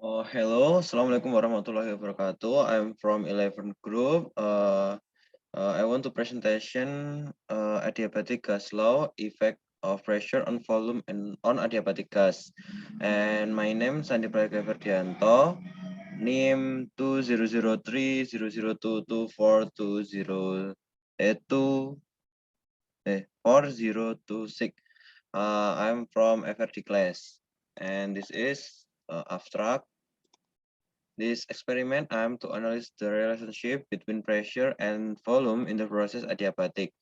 Oh, hello. Assalamualaikum warahmatullahi wabarakatuh. I'm from 11 group. I want to presentation adiabatic gas law, effect of pressure on volume and on adiabatic gas. And my name Sandi Prayoga Ferdianto. NIM 4026. I'm from FRD class, and this is abstract. This experiment aims to analyze the relationship between pressure and volume in the process adiabatic.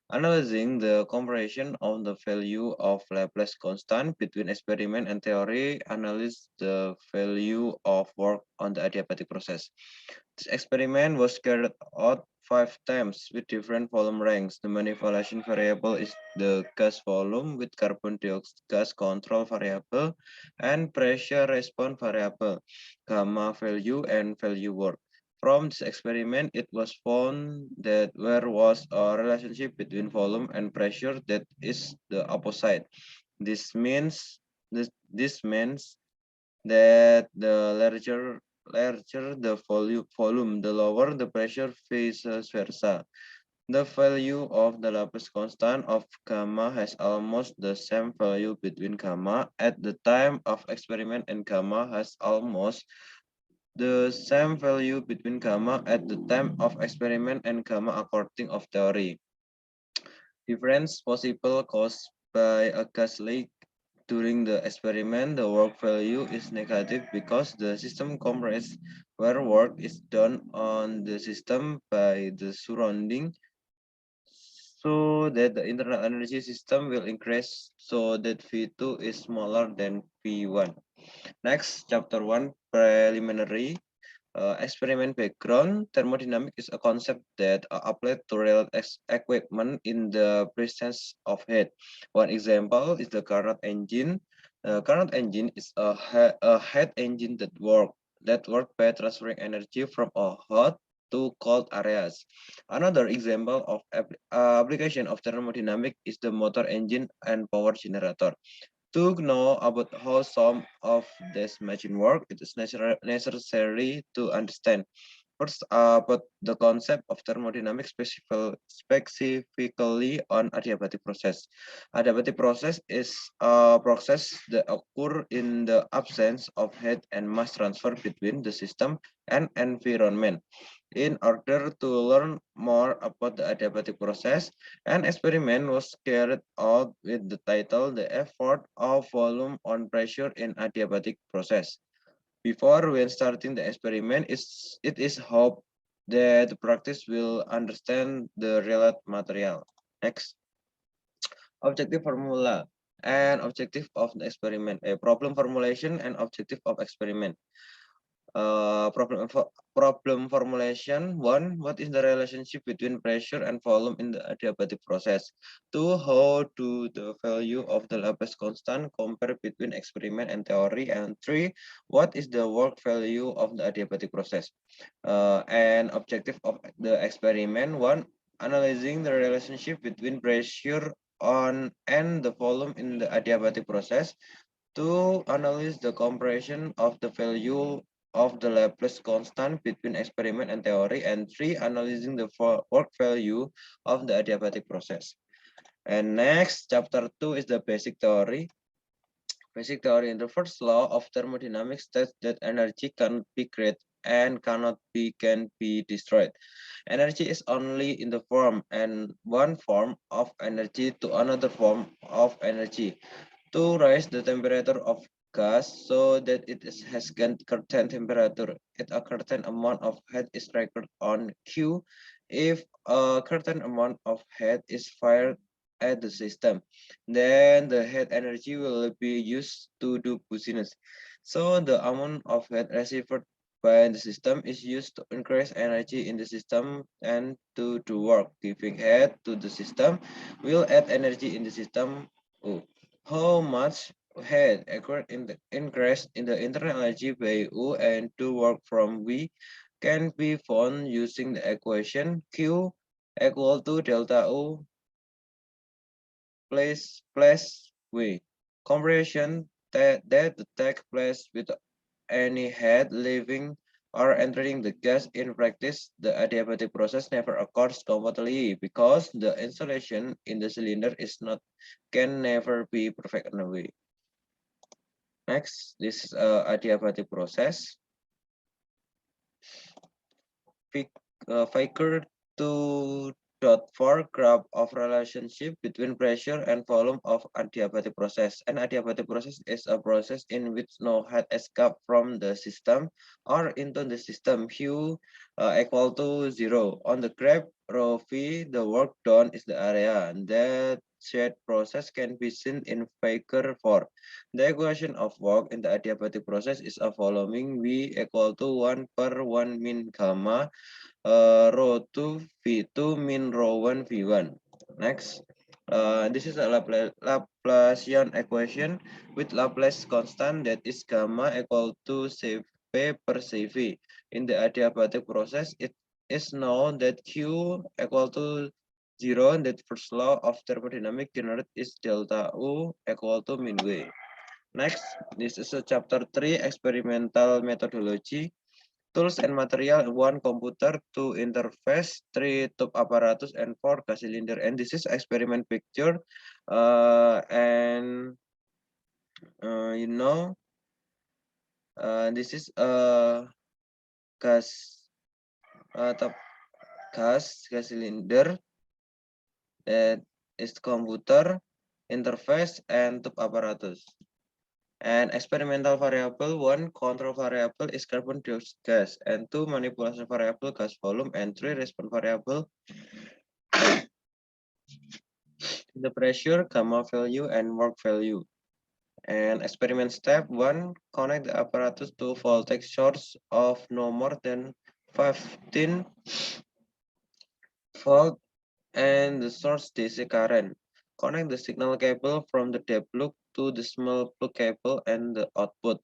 Analyzing the comparison of the value of Laplace constant between experiment and theory, analyze the value of work on the adiabatic process. This experiment was carried out 5 times with different volume ranks. The manipulation variable is the gas volume with carbon dioxide gas control variable and pressure response variable, gamma value and value work. From this experiment, it was found that there was a relationship between volume and pressure that is the opposite. This means this means that the larger the volume, the lower the pressure, vice versa. The value of the Laplace constant of gamma has almost the same value between gamma at the time of experiment and gamma has almost the same value between gamma at the time of experiment and gamma according of theory. Difference possible caused by a gas leak during the experiment. The work value is negative because the system compressed where work is done on the system by the surrounding, so that the internal energy system will increase so that V2 is smaller than V1. Next, chapter 1, preliminary. Experiment background. Thermodynamic is a concept that applied to real equipment in the presence of heat. One example is the Carnot engine. Carnot engine is a heat engine that work by transferring energy from a hot to cold areas. Another example of application of thermodynamic is the motor engine and power generator. To know about how some of this machine work, it is necessary to understand first about the concept of thermodynamics, specifically on adiabatic process. Adiabatic process is a process that occur in the absence of heat and mass transfer between the system and environment. In order to learn more about the adiabatic process, an experiment was carried out with the title The Effort of Volume on Pressure in Adiabatic Process. Before when starting the experiment, it is hoped that the practice will understand the related material. Next, objective formula and objective of the experiment. A problem formulation and objective of experiment. Problem formulation. One, what is the relationship between pressure and volume in the adiabatic process? Two, how do the value of the Laplace constant compare between experiment and theory? And three, what is the work value of the adiabatic process? And objective of the experiment. One, analyzing the relationship between pressure on and the volume in the adiabatic process. To analyze the comparison of the value of the Laplace constant between experiment and theory, and three, analyzing the work value of the adiabatic process. And next, chapter 2 is the basic theory. Basic theory in the first law of thermodynamics states that energy can be created and can be destroyed. Energy is only in the form and one form of energy to another form of energy. To raise the temperature of gas so that has certain temperature at a certain amount of heat is required on Q. If a certain amount of heat is fired at the system, then the heat energy will be used to do business. So the amount of heat received by the system is used to increase energy in the system and to do work. Giving heat to the system will add energy in the system. Oh, how much heat occurred in the increase in the internal energy by U and to work from V can be found using the equation Q equal to delta U plus V. Compression that take place any head leaving or entering the gas. In practice, the adiabatic process never occurs completely because the insulation in the cylinder is not can never be perfect in a way. Next, this is adiabatic process. Figure 2.4 graph of relationship between pressure and volume of adiabatic process. An adiabatic process is a process in which no heat escape from the system or into the system. Q equal to 0. On the graph rho V, the work done is the area. That said process can be seen in figure 4. The equation of work in the adiabatic process is a following: V equal to 1 per 1 min gamma rho 2 V2 min rho 1 V1. Next, this is a Laplacian equation with Laplace constant that is gamma equal to Cv per Cv. In the adiabatic process, it is known that Q equal to 0. That first law of thermodynamic generate is delta U equal to min V. Next, this is a chapter 3 experimental methodology. Tools and material: 1 computer, 2 interface, 3 tube apparatus, and 4 gas cylinder. And this is experiment picture. And you know, this is a gas top gas cylinder that is computer, interface, and tube apparatus. And experimental variable: 1 control variable is carbon dioxide gas, and 2 manipulation variable gas volume, and 3 response variable the pressure, gamma value, and work value. And experiment step 1, connect the apparatus to voltage source of no more than 15 volt and the source DC current. Connect the signal cable from the deep plug to the small plug cable and the output.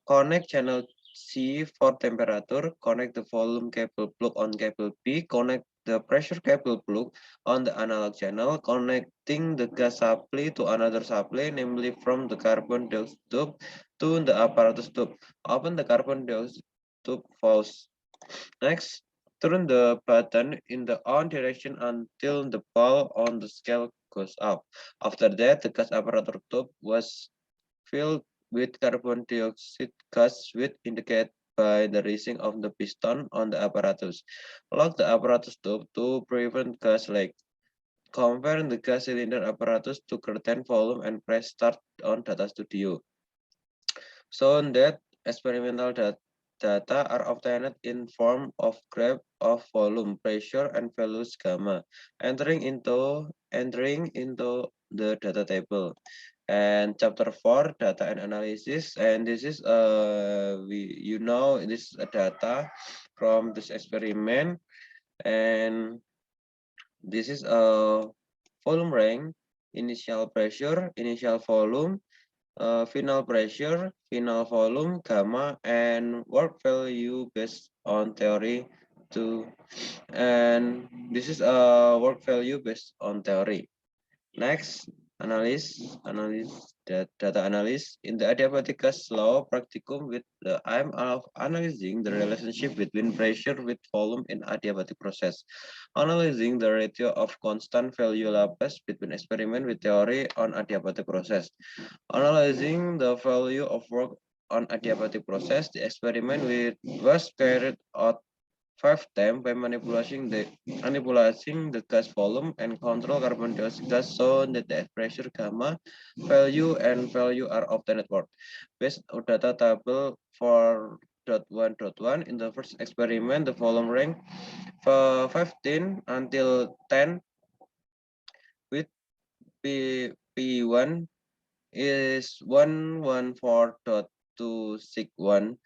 Connect channel C for temperature. Connect the volume cable plug on cable B. Connect the pressure cable plug on the analog channel, connecting the gas supply to another supply, namely from the carbon dioxide tube to the apparatus tube. Open the carbon dioxide tube valve. Next, turn the button in the on direction until the ball on the scale goes up. After that, the gas apparatus tube was filled with carbon dioxide gas, which indicated by the raising of the piston on the apparatus. Lock the apparatus tube to prevent gas leak. Compare the gas cylinder apparatus to curtain volume and press start on Data Studio. So that experimental data are obtained in form of graph of volume, pressure, and values gamma, entering into the data table. And chapter 4, data and analysis. And this is this is a data from this experiment, and this is a volume rank, initial pressure, initial volume, final pressure, final volume, gamma, and work value based on theory two. And this is a work value based on theory. Next, data analysis. In the adiabatic gas law practicum with the aim of analyzing the relationship between pressure with volume in adiabatic process. Analyzing the ratio of constant value Laplace between experiment with theory on adiabatic process. Analyzing the value of work on adiabatic process, the experiment was carried out 5 times by manipulating the gas volume and control carbon dioxide gas so that the pressure gamma value are obtained work. Based on data table 4.1.1 in the first experiment, the volume rank 15 until 10 with P1 is 114.261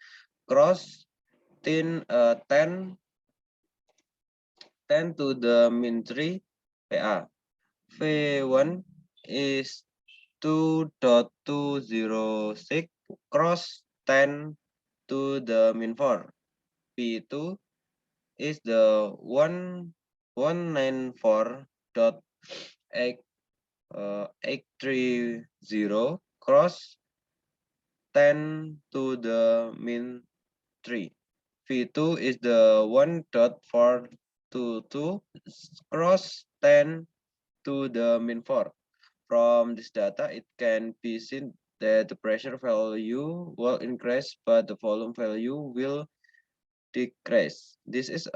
cross 10 to the min 3 PA. V1 is 2.206 cross 10 to the min 4. P2 is the 1194.830 cross 10 to the min 3. V2 is the 1.422 cross 10 to the min 4. From this data, it can be seen that the pressure value will increase, but the volume value will decrease. This is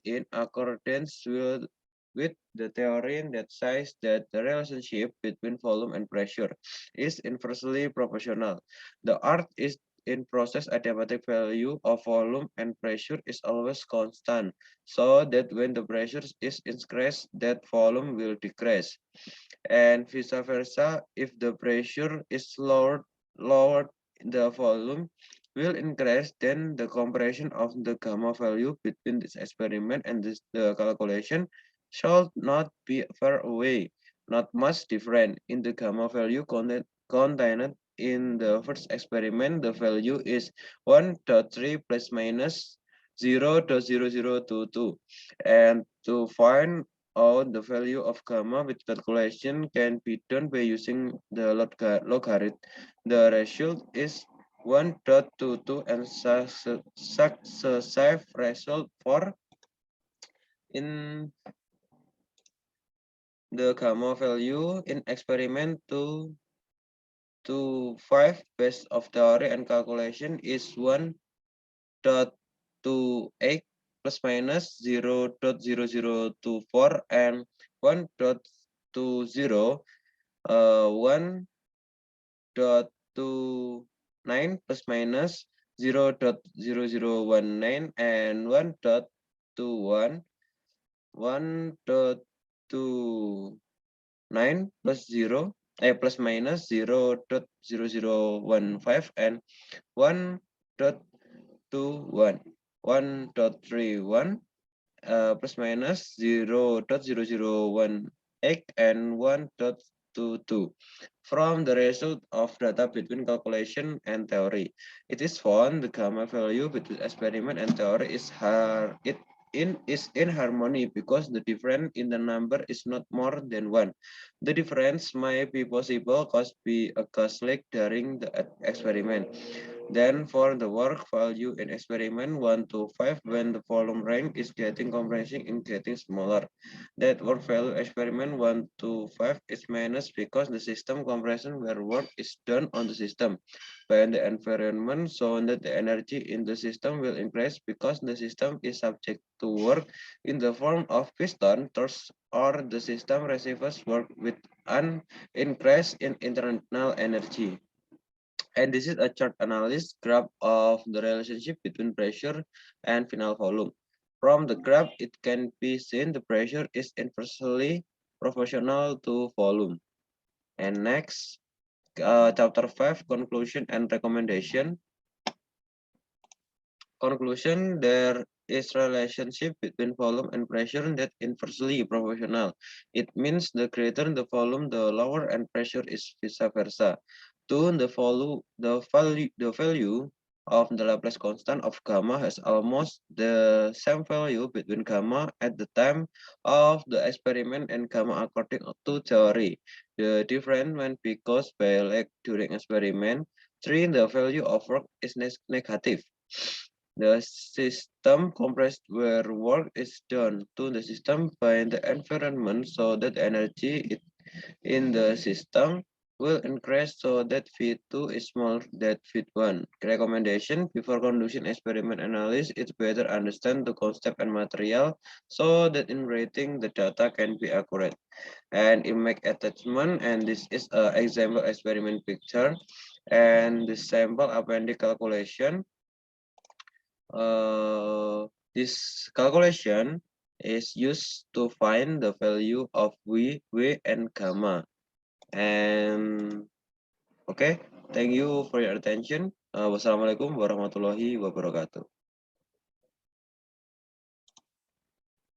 in accordance with the theory that says that the relationship between volume and pressure is inversely proportional. The art is in process adiabatic value of volume and pressure is always constant, so that when the pressure is increased, that volume will decrease, and vice versa. If the pressure is lowered, the volume will increase. Then the comparison of the gamma value between this experiment and the calculation should not be far away, not much different. In the gamma value contained in the first experiment, the value is 1.3 plus minus 0.0022, and to find out the value of gamma with calculation can be done by using the logarithm. The result is 1.22, and successive result for in the gamma value in experiment 2 to 5 based of theory and calculation is 1.28 plus minus 0.0024 and 1.20 1.29 plus minus 0.0019 and 1.21 1.29 plus 0 plus minus 0.0015 and 1.21 1.31 plus minus 0.0018 and 1.22. From the result of data between calculation and theory, it is found the gamma value between experiment and theory is in harmony because the difference in the number is not more than 1. The difference may be possible cause be a cause lag during the experiment. Then for the work value in experiment 1 to 5, when the volume range is getting compressing and getting smaller, that work value experiment 1 to 5 is minus because the system compression where work is done on the system by the environment, so that the energy in the system will increase because the system is subject to work in the form of piston thrust, or the system receives work with an increase in internal energy. And this is a chart analysis graph of the relationship between pressure and final volume. From the graph, it can be seen the pressure is inversely proportional to volume. And next, chapter 5, conclusion and recommendation. Conclusion, there is relationship between volume and pressure that inversely proportional. It means the greater the volume, the lower and pressure is vice versa. 2. The value of the Laplace constant of gamma has almost the same value between gamma at the time of the experiment and gamma according to theory. The difference when because by lag during experiment. 3. The value of work is negative. The system compressed where work is done to the system by the environment, so that energy in the system will increase, so that V2 is smaller than V1. Recommendation: before conducting experiment analysis, it's better understand the concept and material so that in rating the data can be accurate. And image attachment, and this is an example experiment picture, and the sample appendix calculation. This calculation is used to find the value of V, and gamma. And okay, thank you for your attention. Wassalamualaikum warahmatullahi wabarakatuh.